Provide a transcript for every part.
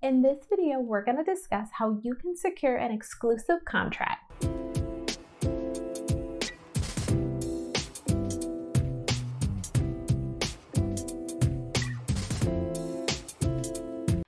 In this video, we're going to discuss how you can secure an exclusive contract.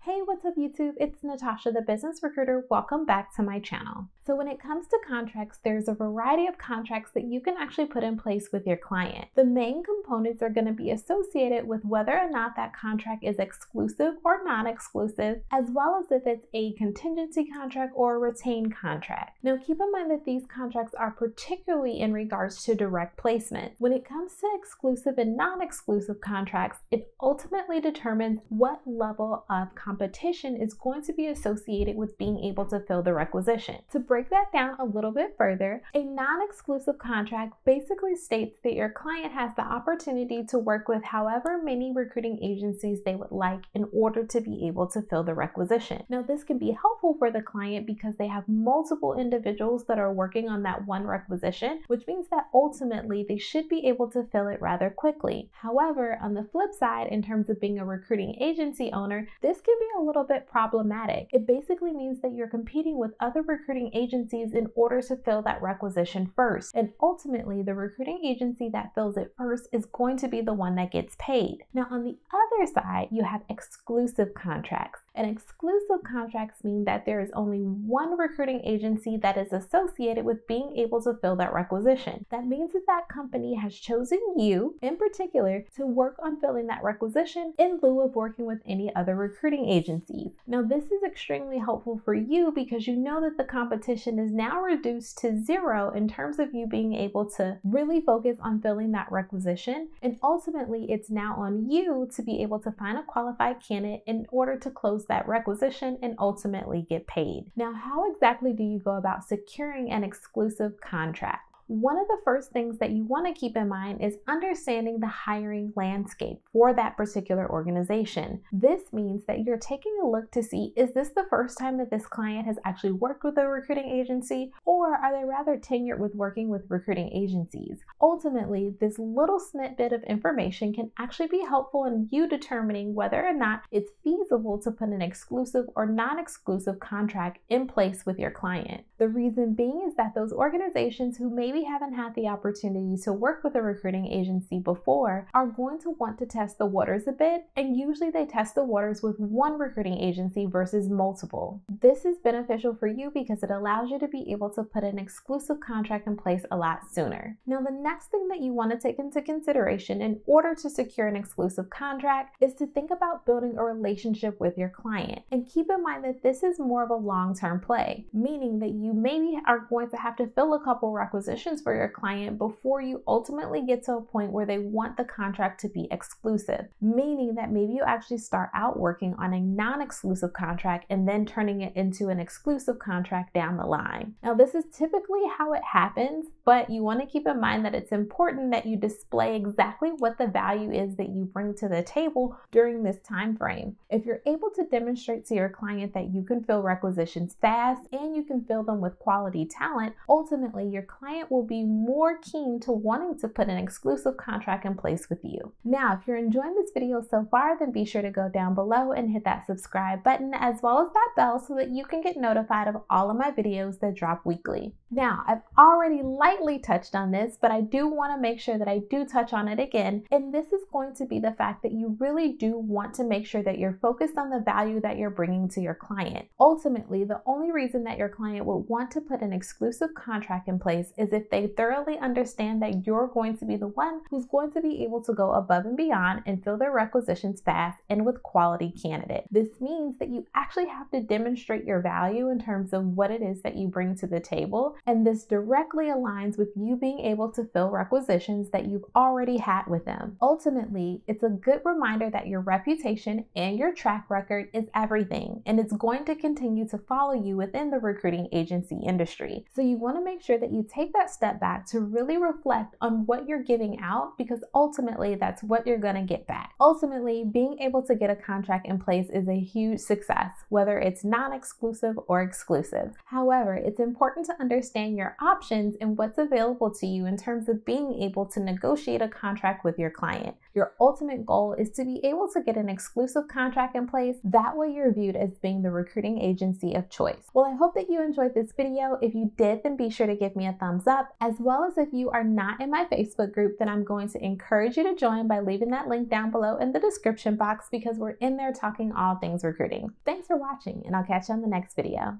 Hey, what's up YouTube? It's Natasha, the business recruiter. Welcome back to my channel. So when it comes to contracts, there's a variety of contracts that you can actually put in place with your client. The main components are going to be associated with whether or not that contract is exclusive or non-exclusive, as well as if it's a contingency contract or a retained contract. Now keep in mind that these contracts are particularly in regards to direct placement. When it comes to exclusive and non-exclusive contracts, it ultimately determines what level of competition is going to be associated with being able to fill the requisition. To break that down a little bit further, a non-exclusive contract basically states that your client has the opportunity to work with however many recruiting agencies they would like in order to be able to fill the requisition. Now, this can be helpful for the client because they have multiple individuals that are working on that one requisition, which means that ultimately they should be able to fill it rather quickly. However, on the flip side, in terms of being a recruiting agency owner, this can be a little bit problematic. It basically means that you're competing with other recruiting agencies in order to fill that requisition first. And ultimately, the recruiting agency that fills it first is going to be the one that gets paid. Now, on the other side, you have exclusive contracts. And exclusive contracts mean that there is only one recruiting agency that is associated with being able to fill that requisition. That means that that company has chosen you, in particular, to work on filling that requisition in lieu of working with any other recruiting agencies. Now, this is extremely helpful for you because you know that the competition is now reduced to zero in terms of you being able to really focus on filling that requisition. And ultimately, it's now on you to be able to find a qualified candidate in order to close that requisition and ultimately get paid. Now, how exactly do you go about securing an exclusive contract? One of the first things that you want to keep in mind is understanding the hiring landscape for that particular organization. This means that you're taking a look to see, is this the first time that this client has actually worked with a recruiting agency, or are they rather tenured with working with recruiting agencies? Ultimately, this little snippet of information can actually be helpful in you determining whether or not it's feasible to put an exclusive or non-exclusive contract in place with your client. The reason being is that those organizations who maybe haven't had the opportunity to work with a recruiting agency before are going to want to test the waters a bit, and usually they test the waters with one recruiting agency versus multiple. This is beneficial for you because it allows you to be able to put an exclusive contract in place a lot sooner. Now, the next thing that you want to take into consideration in order to secure an exclusive contract is to think about building a relationship with your client. And keep in mind that this is more of a long-term play, meaning that you maybe are going to have to fill a couple requisitions for your client before you ultimately get to a point where they want the contract to be exclusive, meaning that maybe you actually start out working on a non-exclusive contract and then turning it into an exclusive contract down the line. Now, this is typically how it happens, but you want to keep in mind that it's important that you display exactly what the value is that you bring to the table during this time frame. If you're able to demonstrate to your client that you can fill requisitions fast and you can fill them with quality talent, ultimately your client will be more keen to wanting to put an exclusive contract in place with you. Now, if you're enjoying this video so far, then be sure to go down below and hit that subscribe button as well as that bell so that you can get notified of all of my videos that drop weekly. Now, I've already lightly touched on this, but I do want to make sure that I do touch on it again, and this is going to be the fact that you really do want to make sure that you're focused on the value that you're bringing to your client. Ultimately, the only reason that your client would want to put an exclusive contract in place is if they thoroughly understand that you're going to be the one who's going to be able to go above and beyond and fill their requisitions fast and with quality candidates. This means that you actually have to demonstrate your value in terms of what it is that you bring to the table, and this directly aligns with you being able to fill requisitions that you've already had with them. Ultimately, it's a good reminder that your reputation and your track record is everything, and it's going to continue to follow you within the recruiting agency industry. So you want to make sure that you take that step back to really reflect on what you're giving out, because ultimately that's what you're going to get back. Ultimately, being able to get a contract in place is a huge success, whether it's non-exclusive or exclusive. However, it's important to understand your options and what's available to you in terms of being able to negotiate a contract with your client. Your ultimate goal is to be able to get an exclusive contract in place. That way you're viewed as being the recruiting agency of choice. Well, I hope that you enjoyed this video. If you did, then be sure to give me a thumbs up, as well as if you are not in my Facebook group, then I'm going to encourage you to join by leaving that link down below in the description box, because we're in there talking all things recruiting. Thanks for watching, and I'll catch you on the next video.